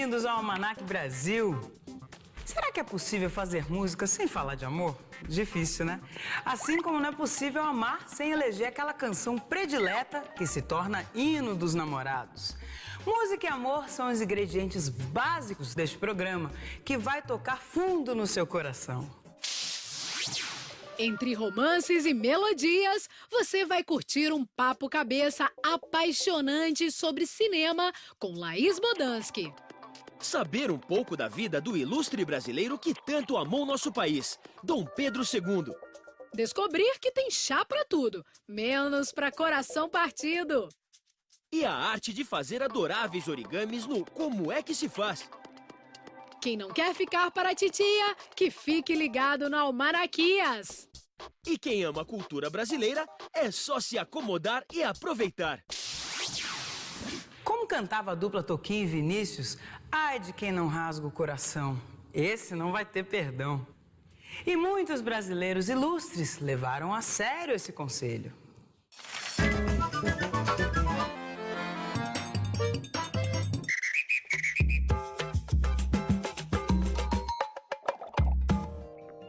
bem-vindos ao Almanac Brasil. Será que é possível fazer música sem falar de amor? Difícil, né? Assim como não é possível amar sem eleger aquela canção predileta que se torna hino dos namorados. Música e amor são os ingredientes básicos deste programa, que vai tocar fundo no seu coração. Entre romances e melodias, você vai curtir um papo cabeça apaixonante sobre cinema com Laís Bodansky. Saber um pouco da vida do ilustre brasileiro que tanto amou nosso país, Dom Pedro II. Descobrir que tem chá pra tudo, menos pra coração partido. E a arte de fazer adoráveis origamis no Como é que se faz. Quem não quer ficar para a titia, que fique ligado no Almanaquias. E quem ama a cultura brasileira, é só se acomodar e aproveitar. Como cantava a dupla Toquinho e Vinícius, ai de quem não rasga o coração, esse não vai ter perdão. E muitos brasileiros ilustres levaram a sério esse conselho.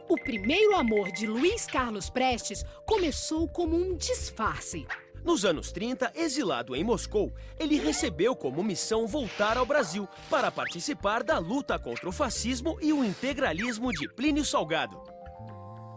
O primeiro amor de Luiz Carlos Prestes começou como um disfarce. Nos anos 30, exilado em Moscou, ele recebeu como missão voltar ao Brasil para participar da luta contra o fascismo e o integralismo de Plínio Salgado.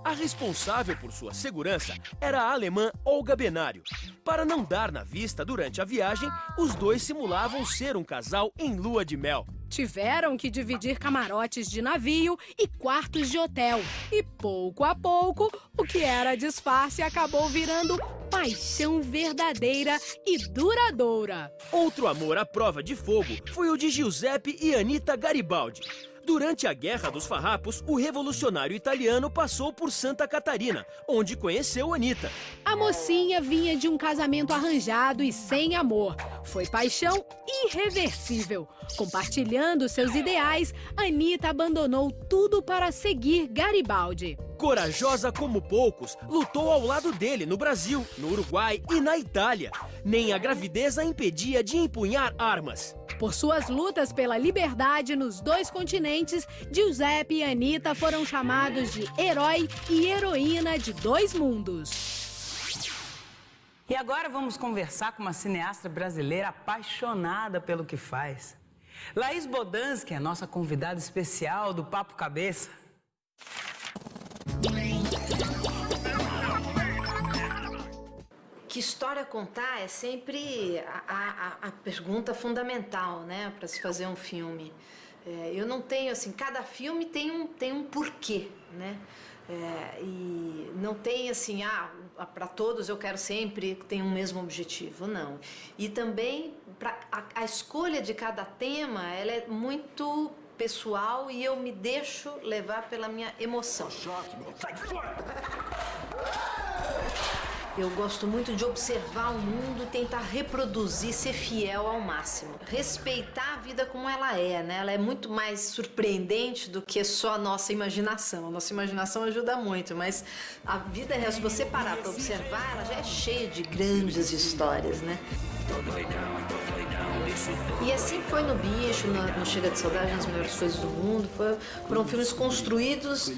A responsável por sua segurança era a alemã Olga Benário. Para não dar na vista durante a viagem, os dois simulavam ser um casal em lua de mel. Tiveram que dividir camarotes de navio e quartos de hotel. E pouco a pouco, o que era disfarce acabou virando paixão verdadeira e duradoura. Outro amor à prova de fogo foi o de Giuseppe e Anita Garibaldi. Durante a Guerra dos Farrapos, o revolucionário italiano passou por Santa Catarina, onde conheceu Anita. A mocinha vinha de um casamento arranjado e sem amor. Foi paixão irreversível. Compartilhando seus ideais, Anita abandonou tudo para seguir Garibaldi. Corajosa como poucos, lutou ao lado dele no Brasil, no Uruguai e na Itália. Nem a gravidez a impedia de empunhar armas. Por suas lutas pela liberdade nos dois continentes, Giuseppe e Anita foram chamados de herói e heroína de dois mundos. E agora vamos conversar com uma cineasta brasileira apaixonada pelo que faz. Laís Bodansky é a nossa convidada especial do Papo Cabeça. Que história contar é sempre a pergunta fundamental, né, para se fazer um filme. Eu não tenho, assim, cada filme tem um porquê, né? E não tem assim, para todos eu quero sempre que tenha um mesmo objetivo, não. E também a escolha de cada tema, ela é muito pessoal e eu me deixo levar pela minha emoção. Eu gosto muito de observar o mundo, tentar reproduzir, ser fiel ao máximo. Respeitar a vida como ela é, né? Ela é muito mais surpreendente do que só a nossa imaginação. A nossa imaginação ajuda muito, mas a vida real, se você parar para observar, ela já é cheia de grandes histórias, né? E assim foi no Bicho, no Chega de Saudade, nas Melhores Coisas do Mundo. Foram filmes construídos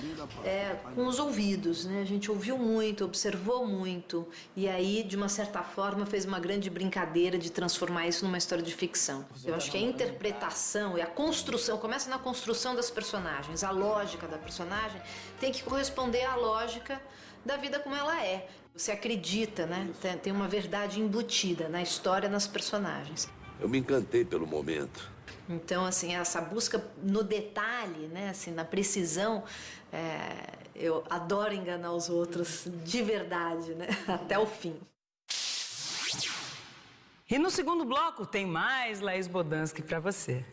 com os ouvidos, né? A gente ouviu muito, observou muito e aí, de uma certa forma, fez uma grande brincadeira de transformar isso numa história de ficção. Eu acho que a interpretação e a construção, começa na construção das personagens, a lógica da personagem tem que corresponder à lógica da vida como ela é. Você acredita, né? Tem uma verdade embutida na história, nas personagens. Eu me encantei pelo momento. Então, assim, essa busca no detalhe, né, assim, na precisão, eu adoro enganar os outros de verdade, né, até o fim. E no segundo bloco tem mais Laís Bodansky para você.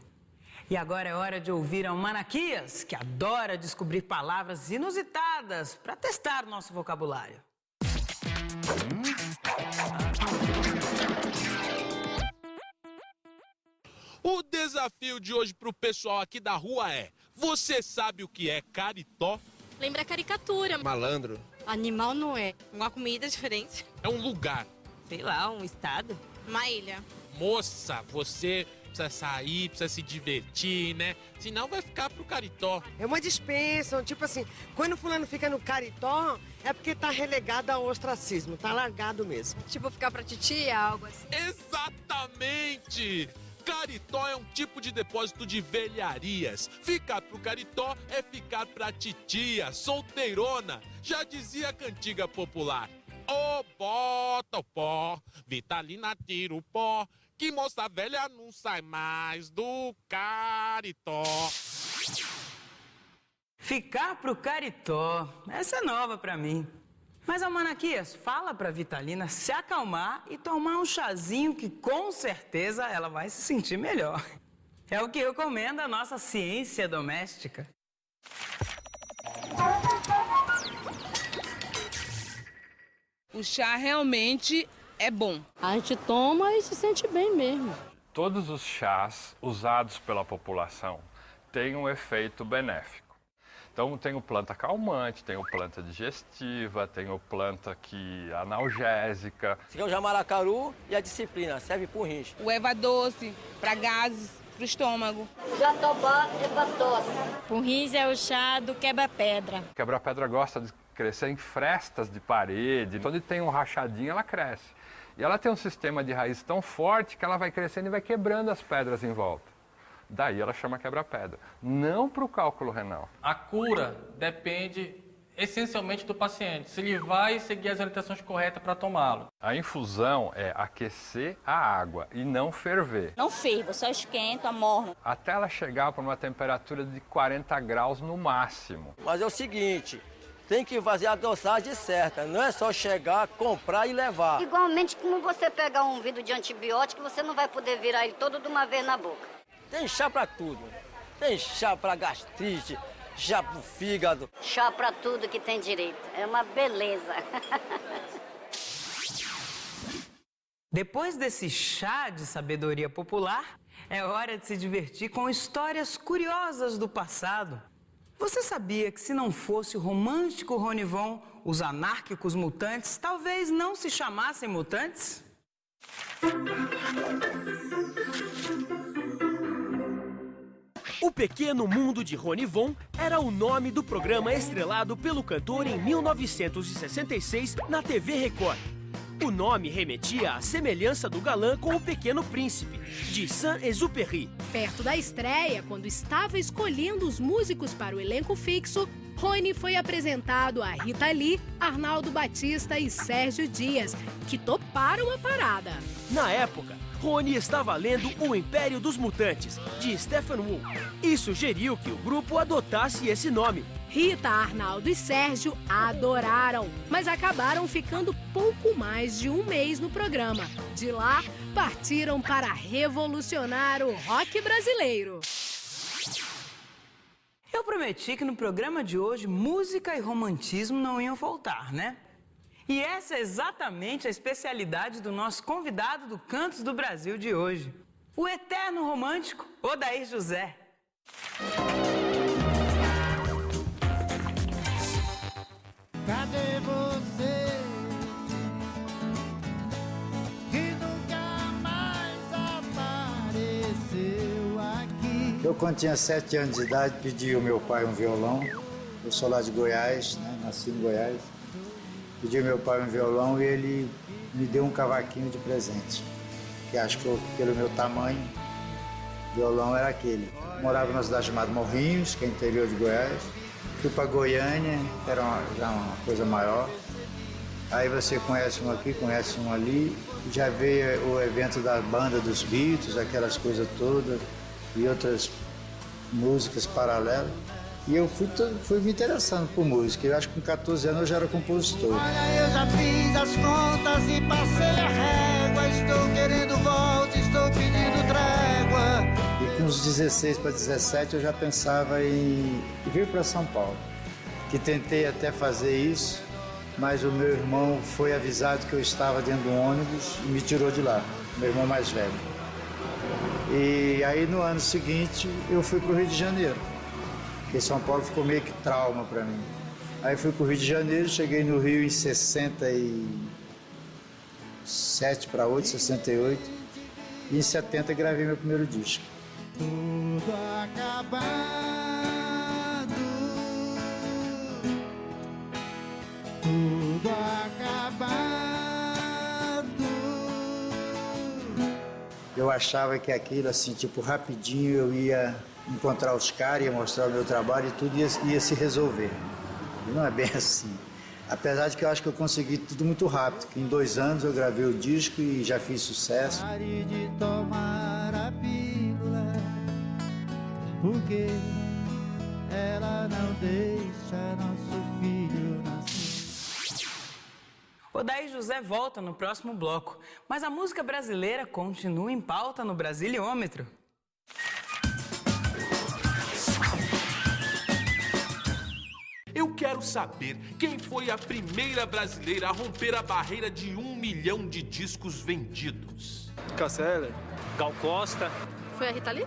E agora é hora de ouvir a Almanaquias, que adora descobrir palavras inusitadas para testar nosso vocabulário. O desafio de hoje pro pessoal aqui da rua é: você sabe o que é caritó? Lembra caricatura. Malandro. Animal não é. Uma comida diferente. É um lugar. Sei lá, um estado. Uma ilha. Moça, você precisa sair, precisa se divertir, né? Senão vai ficar pro caritó. É uma dispensa, tipo assim, quando o fulano fica no caritó, é porque tá relegado ao ostracismo, tá largado mesmo. Tipo, ficar pra titia, algo assim. Exatamente! Caritó é um tipo de depósito de velharias. Ficar pro caritó é ficar pra titia, solteirona. Já dizia a cantiga popular. Ô, bota o pó, Vitalina tira o pó, que moça velha não sai mais do caritó. Ficar pro caritó. Essa é nova pra mim. Mas, Almanaquias, fala pra Vitalina se acalmar e tomar um chazinho que com certeza ela vai se sentir melhor. É o que recomenda a nossa ciência doméstica. O chá realmente é bom. A gente toma e se sente bem mesmo. Todos os chás usados pela população têm um efeito benéfico. Então tem o planta calmante, tem o planta digestiva, tem o planta analgésica. Esse aqui é o jamaracaru e a disciplina, serve para o rins. O erva doce, para gases, para o estômago. Jatobá é para tosse. O rins é o chá do quebra-pedra. O quebra-pedra gosta de crescer em frestas de parede. Onde tem um rachadinho, ela cresce. E ela tem um sistema de raiz tão forte que ela vai crescendo e vai quebrando as pedras em volta. Daí ela chama quebra-pedra, não para o cálculo renal. A cura depende essencialmente do paciente, se ele vai seguir as orientações corretas para tomá-lo. A infusão é aquecer a água e não ferver. Não fervo, só esquenta, morno. Até ela chegar para uma temperatura de 40 graus no máximo. Mas é o seguinte, tem que fazer a dosagem certa, não é só chegar, comprar e levar. Igualmente como você pegar um vidro de antibiótico, você não vai poder virar ele todo de uma vez na boca. Tem chá para tudo. Tem chá para gastrite, chá para o fígado. Chá para tudo que tem direito. É uma beleza. Depois desse chá de sabedoria popular, é hora de se divertir com histórias curiosas do passado. Você sabia que se não fosse o romântico Ronivon, os anárquicos mutantes talvez não se chamassem mutantes? O Pequeno Mundo de Ronivon era o nome do programa estrelado pelo cantor em 1966 na TV Record. O nome remetia à semelhança do galã com o Pequeno Príncipe, de Saint-Exupéry. Perto da estreia, quando estava escolhendo os músicos para o elenco fixo, Rony foi apresentado a Rita Lee, Arnaldo Batista e Sérgio Dias, que toparam a parada. Na época, Rony estava lendo O Império dos Mutantes, de Stephen Wu, e sugeriu que o grupo adotasse esse nome. Rita, Arnaldo e Sérgio adoraram, mas acabaram ficando pouco mais de um mês no programa. De lá, partiram para revolucionar o rock brasileiro. Eu prometi que no programa de hoje, música e romantismo não iam faltar, né? E essa é exatamente a especialidade do nosso convidado do Cantos do Brasil de hoje, o eterno romântico Odair José. Cadê você que nunca mais apareceu aqui? Eu, quando tinha 7 anos de idade, pedi ao meu pai um violão. Eu sou lá de Goiás, né? Nasci em Goiás. Pedi ao meu pai um violão e ele me deu um cavaquinho de presente. Que acho que pelo meu tamanho, o violão era aquele. Eu morava numa cidade chamada Morrinhos, que é interior de Goiás. Fui para Goiânia, que era já uma coisa maior. Aí você conhece um aqui, conhece um ali. Já veio o evento da banda dos Beatles, aquelas coisas todas, e outras músicas paralelas. E eu fui me interessando por música. Eu acho que com 14 anos eu já era compositor. Olha, eu já fiz as contas e passei a régua. Estou querendo volta, estou pedindo trégua. E com uns 16 para 17 eu já pensava em vir para São Paulo. Que tentei até fazer isso, mas o meu irmão foi avisado que eu estava dentro de um ônibus e me tirou de lá, meu irmão mais velho. E aí no ano seguinte eu fui para o Rio de Janeiro. Porque São Paulo ficou meio que trauma para mim. Aí fui para o Rio de Janeiro, cheguei no Rio em 67 para 8, 68. E em 70 gravei meu primeiro disco. Tudo acabado, tudo acabado. Eu achava que aquilo, assim, tipo, rapidinho eu ia encontrar os caras, ia mostrar o meu trabalho e tudo ia se resolver. E não é bem assim. Apesar de que eu acho que eu consegui tudo muito rápido, que em 2 anos eu gravei o disco e já fiz sucesso. Pare de tomar a pílula, porque ela não deixa nosso filho nascer. Odair José volta no próximo bloco, mas a música brasileira continua em pauta no Brasiliômetro. Eu quero saber quem foi a primeira brasileira a romper a barreira de 1 milhão de discos vendidos. Casella, Gal Costa. Foi a Rita Lee?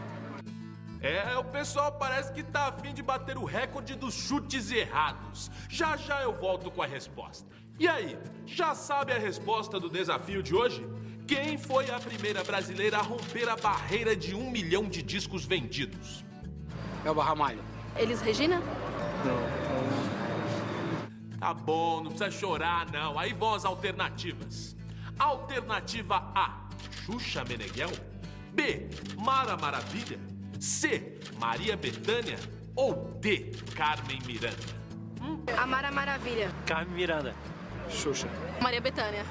O pessoal parece que tá afim de bater o recorde dos chutes errados. Já já eu volto com a resposta. E aí, já sabe a resposta do desafio de hoje? Quem foi a primeira brasileira a romper a barreira de 1 milhão de discos vendidos? Elba Ramalho. Elis Regina? Não. Tá bom, não precisa chorar, não. Aí vão as alternativas. Alternativa A, Xuxa Meneghel. B, Mara Maravilha. C, Maria Bethânia. Ou D, Carmen Miranda. A Mara Maravilha. Carmen Miranda. Xuxa. Maria Bethânia.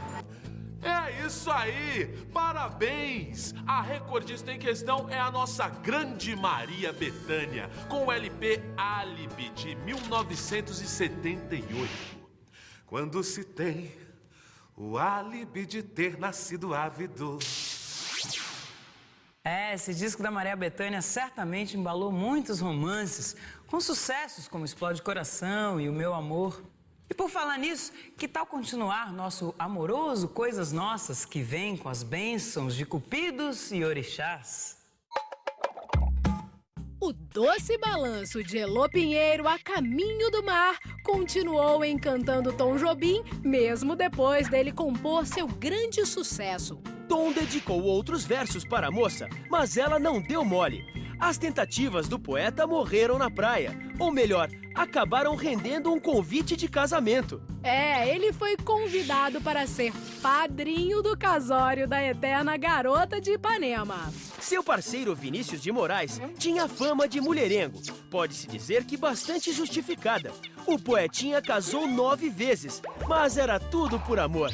É isso aí! Parabéns! A recordista em questão é a nossa grande Maria Bethânia, com o LP Álibi de 1978. Quando se tem o álibi de ter nascido ávido. Esse disco da Maria Bethânia certamente embalou muitos romances, com sucessos como Explode Coração e O Meu Amor. E por falar nisso, que tal continuar nosso amoroso Coisas Nossas, que vem com as bênçãos de cupidos e orixás? O doce balanço de Elô Pinheiro a caminho do mar continuou encantando Tom Jobim, mesmo depois dele compor seu grande sucesso. Tom dedicou outros versos para a moça, mas ela não deu mole. As tentativas do poeta morreram na praia. Ou melhor, acabaram rendendo um convite de casamento. Ele foi convidado para ser padrinho do casório da eterna garota de Ipanema. Seu parceiro Vinícius de Moraes tinha fama de mulherengo. Pode-se dizer que bastante justificada. O poetinha casou 9 vezes, mas era tudo por amor.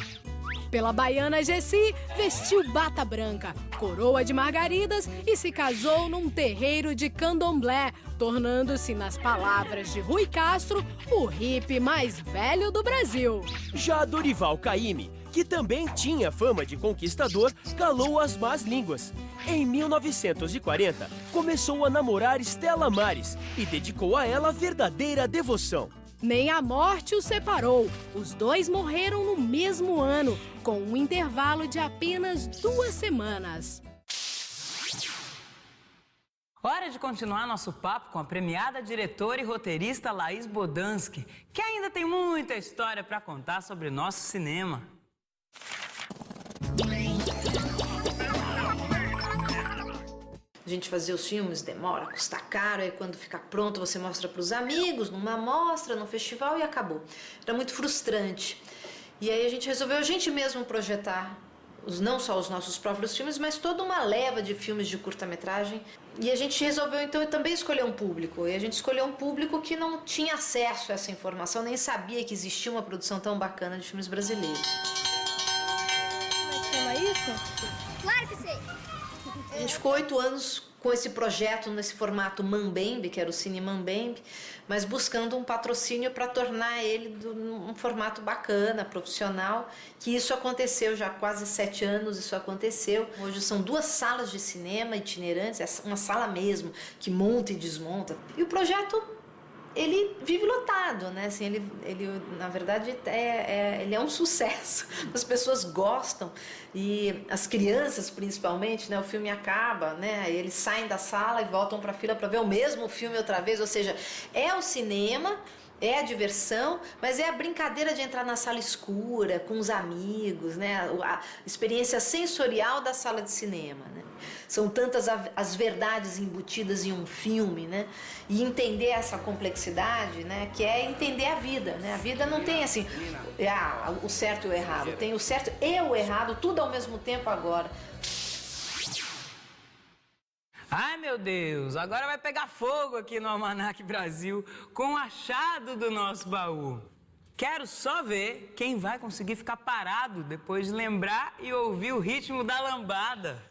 Pela baiana Gessi, vestiu bata branca, coroa de margaridas e se casou num terreiro de candomblé, tornando-se, nas palavras de Rui Castro, o hippie mais velho do Brasil. Já Dorival Caymmi, que também tinha fama de conquistador, calou as más línguas. Em 1940, começou a namorar Stella Maris e dedicou a ela verdadeira devoção. Nem a morte os separou. Os dois morreram no mesmo ano, com um intervalo de apenas 2 semanas. Hora de continuar nosso papo com a premiada diretora e roteirista Laís Bodansky, que ainda tem muita história para contar sobre nosso cinema. A gente fazia os filmes, demora, custa caro, aí quando fica pronto você mostra para os amigos, numa mostra, num festival e acabou. Era muito frustrante. E aí a gente resolveu a gente mesmo projetar, não só os nossos próprios filmes, mas toda uma leva de filmes de curta-metragem. E a gente resolveu então também escolher um público. E a gente escolheu um público que não tinha acesso a essa informação, nem sabia que existia uma produção tão bacana de filmes brasileiros. Como é que chama isso? Claro que sei! A gente ficou 8 anos com esse projeto nesse formato Mambembe, que era o Cine Mambembe, mas buscando um patrocínio para tornar ele um formato bacana, profissional, que isso aconteceu já há quase 7 anos, isso aconteceu. Hoje são 2 salas de cinema itinerantes, uma sala mesmo, que monta e desmonta. E o projeto, ele vive lotado, né? Assim, ele na verdade, ele é um sucesso. As pessoas gostam e as crianças, principalmente, né? O filme acaba, né? Aí eles saem da sala e voltam para a fila para ver o mesmo filme outra vez. Ou seja, é o cinema É a diversão, mas é a brincadeira de entrar na sala escura, com os amigos, né? A experiência sensorial da sala de cinema, né? São tantas as verdades embutidas em um filme, né? E entender essa complexidade, né? Que é entender a vida, né? A vida não tem assim, o certo e o errado. Tem o certo e o errado, tudo ao mesmo tempo agora. Ai, meu Deus, agora vai pegar fogo aqui no Almanac Brasil com o achado do nosso baú. Quero só ver quem vai conseguir ficar parado depois de lembrar e ouvir o ritmo da lambada.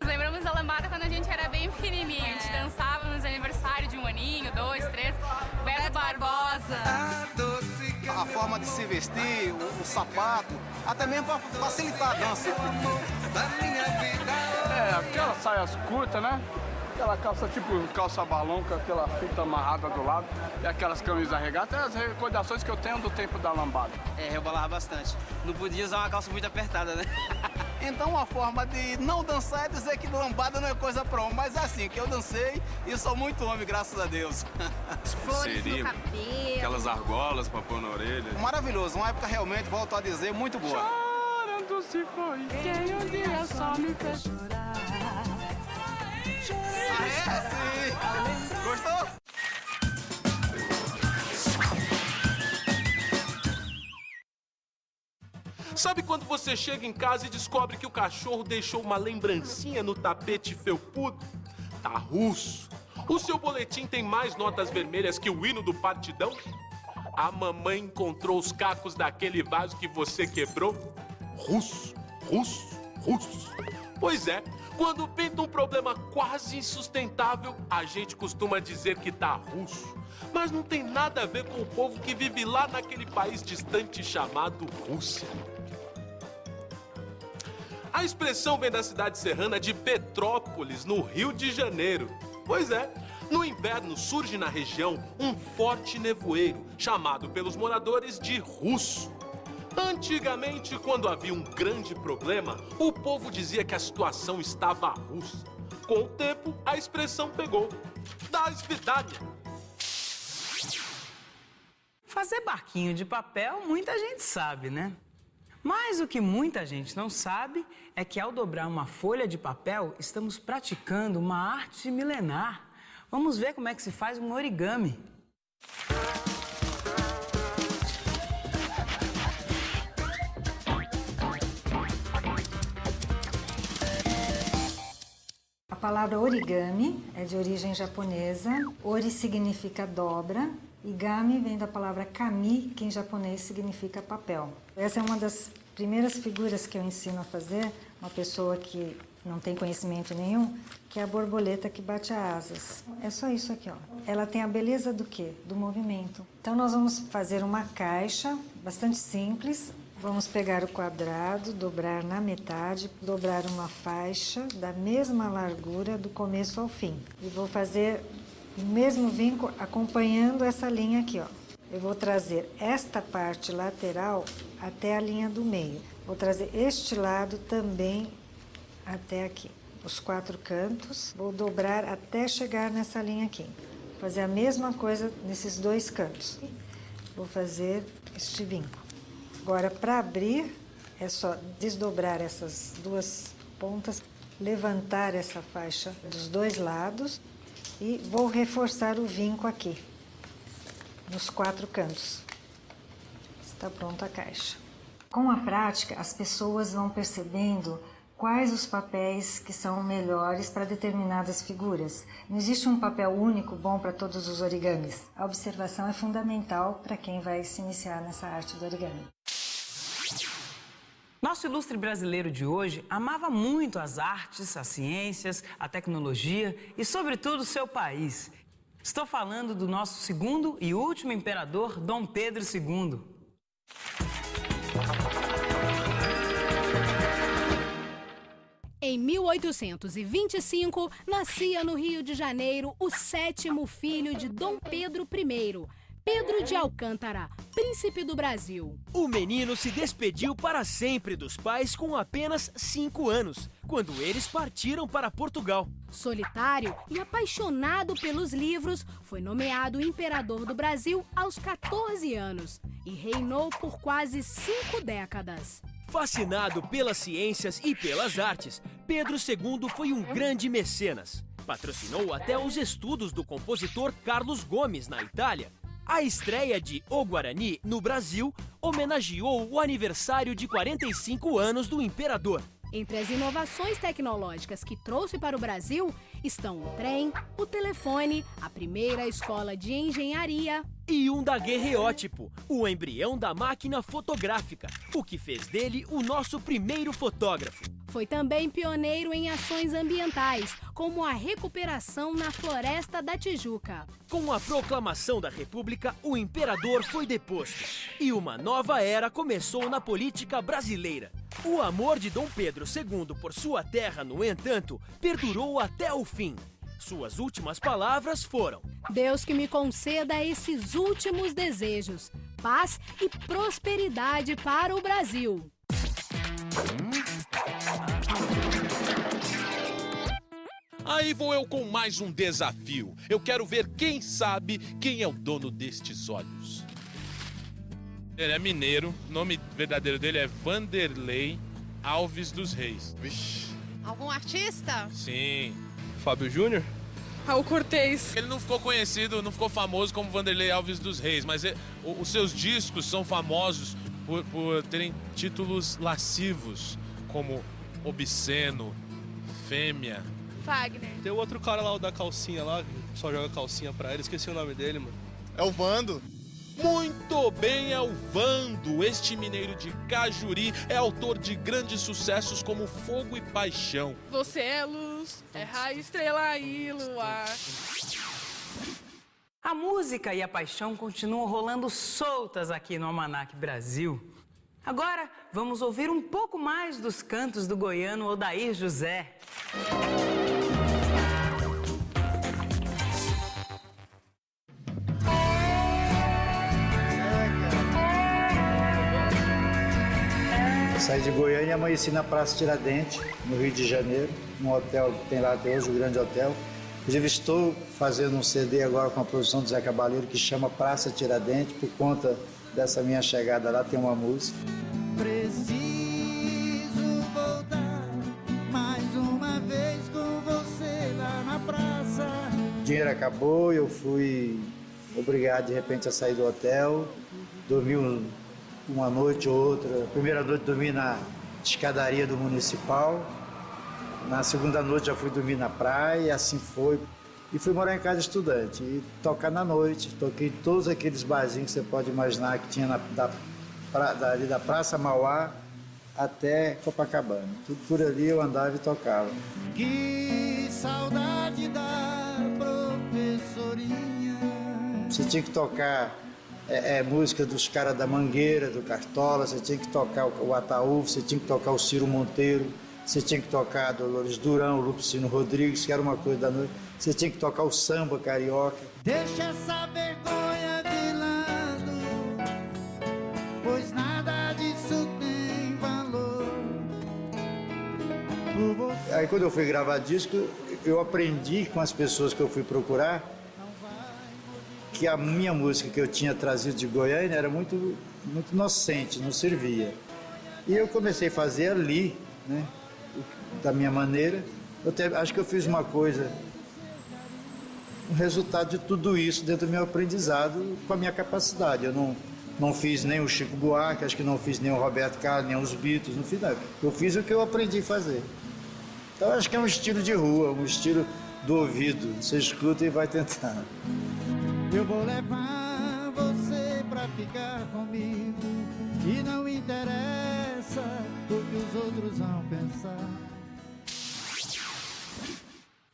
Lembramos da lambada quando a gente era bem pequenininho. A gente dançava nos aniversários de 1 aninho, 2, 3. Beto Barbosa. A forma de se vestir, o sapato, até mesmo para facilitar a dança. Aquelas saias curtas, né? Aquela calça tipo calça balão com aquela fita amarrada do lado e aquelas camisas regatas, as recordações que eu tenho do tempo da lambada. Rebolava bastante. Não podia usar uma calça muito apertada, né? Então uma forma de não dançar é dizer que lambada não é coisa pra homem, mas é assim, que eu dancei e sou muito homem, graças a Deus. Flores no cabelo. Aquelas argolas pra pôr na orelha. Maravilhoso, uma época realmente, volto a dizer, muito boa. Chorando se foi, quem um dia só me fez chorar. Sim. Gostou? Sabe quando você chega em casa e descobre que o cachorro deixou uma lembrancinha no tapete felpudo? Tá russo. O seu boletim tem mais notas vermelhas que o hino do Partidão? A mamãe encontrou os cacos daquele vaso que você quebrou? Russo, russo, russo. Pois é, quando pinta um problema quase insustentável, a gente costuma dizer que tá russo. Mas não tem nada a ver com o povo que vive lá naquele país distante chamado Rússia. A expressão vem da cidade serrana de Petrópolis, no Rio de Janeiro. Pois é, no inverno surge na região um forte nevoeiro, chamado pelos moradores de russo. Antigamente, quando havia um grande problema, o povo dizia que a situação estava russa. Com o tempo, a expressão pegou. Da esvidania. Fazer barquinho de papel, muita gente sabe, né? Mas o que muita gente não sabe é que ao dobrar uma folha de papel, estamos praticando uma arte milenar. Vamos ver como é que se faz um origami. A palavra origami é de origem japonesa. Ori significa dobra e gami vem da palavra kami, que em japonês significa papel. Essa é uma das primeiras figuras que eu ensino a fazer, uma pessoa que não tem conhecimento nenhum, que é a borboleta que bate asas. É só isso aqui, ó. Ela tem a beleza do quê? Do movimento. Então nós vamos fazer uma caixa bastante simples. Vamos pegar o quadrado, dobrar na metade, dobrar uma faixa da mesma largura do começo ao fim. E vou fazer o mesmo vinco acompanhando essa linha aqui, ó. Eu vou trazer esta parte lateral até a linha do meio. Vou trazer este lado também até aqui. Os 4 cantos, vou dobrar até chegar nessa linha aqui. Vou fazer a mesma coisa nesses 2 cantos. Vou fazer este vinco. Agora, para abrir, é só desdobrar essas 2 pontas, levantar essa faixa dos 2 lados e vou reforçar o vinco aqui, nos 4 cantos. Está pronta a caixa. Com a prática, as pessoas vão percebendo quais os papéis que são melhores para determinadas figuras. Não existe um papel único bom para todos os origamis. A observação é fundamental para quem vai se iniciar nessa arte do origami. Nosso ilustre brasileiro de hoje amava muito as artes, as ciências, a tecnologia e, sobretudo, o seu país. Estou falando do nosso segundo e último imperador, Dom Pedro II. Em 1825, nascia no Rio de Janeiro o 7º filho de Dom Pedro I, Pedro de Alcântara, príncipe do Brasil. O menino se despediu para sempre dos pais com apenas 5 anos, quando eles partiram para Portugal. Solitário e apaixonado pelos livros, foi nomeado imperador do Brasil aos 14 anos e reinou por quase 5 décadas. Fascinado pelas ciências e pelas artes, Pedro II foi um grande mecenas. Patrocinou até os estudos do compositor Carlos Gomes, na Itália. A estreia de O Guarani, no Brasil, homenageou o aniversário de 45 anos do imperador. Entre as inovações tecnológicas que trouxe para o Brasil estão o trem, o telefone, a primeira escola de engenharia e um daguerreótipo, o embrião da máquina fotográfica, o que fez dele o nosso primeiro fotógrafo. Foi também pioneiro em ações ambientais, como a recuperação na Floresta da Tijuca. Com a proclamação da República, o imperador foi deposto e uma nova era começou na política brasileira. O amor de Dom Pedro II por sua terra, no entanto, perdurou até o fim. Suas últimas palavras foram: Deus que me conceda esses últimos desejos, paz e prosperidade para o Brasil. Aí vou eu com mais um desafio. Eu quero ver quem sabe quem é o dono destes olhos. Ele é mineiro, o nome verdadeiro dele é Vanderlei Alves dos Reis. Vixe. Algum artista? Sim. Fábio Júnior? Raul Cortez. Ele não ficou conhecido, não ficou famoso como Vanderlei Alves dos Reis, mas os seus discos são famosos por terem títulos lascivos, como Obsceno, Fêmea. Fagner. Tem o outro cara lá, o da calcinha lá, que só joga calcinha pra ele, esqueci o nome dele, mano. É o Vando. Muito bem, é o Vando. Este mineiro de Cajuri é autor de grandes sucessos como Fogo e Paixão. Você é luz, é raio, estrela e luar. A música e a paixão continuam rolando soltas aqui no Almanac Brasil. Agora, vamos ouvir um pouco mais dos cantos do goiano Odair José. Saí de Goiânia e amanheci na Praça Tiradentes, no Rio de Janeiro, num hotel que tem lá até hoje, o Grande Hotel. Inclusive estou fazendo um CD agora com a produção do Zé Cabaleiro que chama Praça Tiradentes, por conta dessa minha chegada lá, tem uma música. Preciso voltar mais uma vez com você lá na praça. O dinheiro acabou e eu fui obrigado de repente a sair do hotel, dormi uma noite ou outra. A primeira noite dormi na escadaria do Municipal, na segunda noite já fui dormir na praia, e assim foi. E fui morar em casa de estudante e tocar na noite. Toquei em todos aqueles barzinhos que você pode imaginar que tinha ali da Praça Mauá até Copacabana. Tudo por ali eu andava e tocava. Que saudade da professorinha. Você tinha que tocar música dos caras da Mangueira, do Cartola, você tinha que tocar o Ataúfo, você tinha que tocar o Ciro Monteiro, você tinha que tocar Dolores Durão, o Lupicino Rodrigues, que era uma coisa da noite. Você tinha que tocar o samba carioca. Deixa essa vergonha de lado, pois nada disso tem valor. Aí quando eu fui gravar disco, eu aprendi com as pessoas que eu fui procurar que a minha música que eu tinha trazido de Goiânia era muito inocente, não servia. E eu comecei a fazer ali, né, da minha maneira. Acho que eu fiz uma coisa, um resultado de tudo isso dentro do meu aprendizado com a minha capacidade. Eu não fiz nem o Chico Buarque, acho que não fiz nem o Roberto Carlos, nem os Beatles, não fiz nada. Eu fiz o que eu aprendi a fazer. Então acho que é um estilo de rua, um estilo do ouvido. Você escuta e vai tentando. Eu vou levar você pra ficar comigo e não interessa o que os outros vão pensar.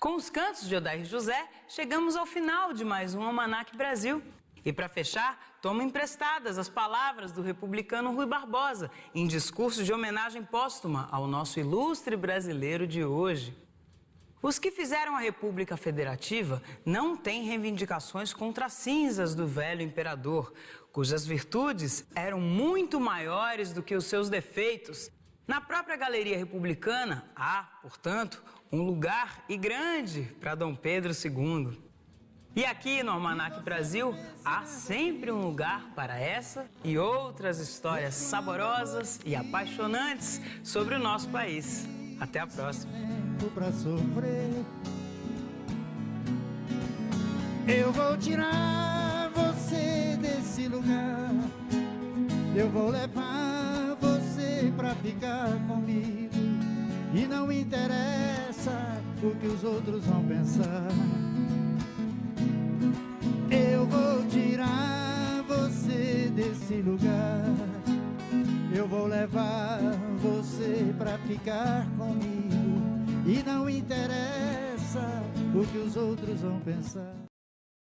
Com os cantos de Odair José, chegamos ao final de mais um Almanac Brasil. E para fechar, tomo emprestadas as palavras do republicano Rui Barbosa, em discurso de homenagem póstuma ao nosso ilustre brasileiro de hoje. Os que fizeram a República Federativa não têm reivindicações contra as cinzas do velho imperador, cujas virtudes eram muito maiores do que os seus defeitos. Na própria Galeria Republicana há, portanto, um lugar e grande para Dom Pedro II. E aqui no Almanac Brasil há sempre um lugar para essa e outras histórias saborosas e apaixonantes sobre o nosso país. Até a próxima. Pra sofrer, eu vou tirar você desse lugar, eu vou levar você pra ficar comigo, e não interessa o que os outros vão pensar. Eu vou tirar você desse lugar, eu vou levar você pra ficar comigo, e não interessa o que os outros vão pensar.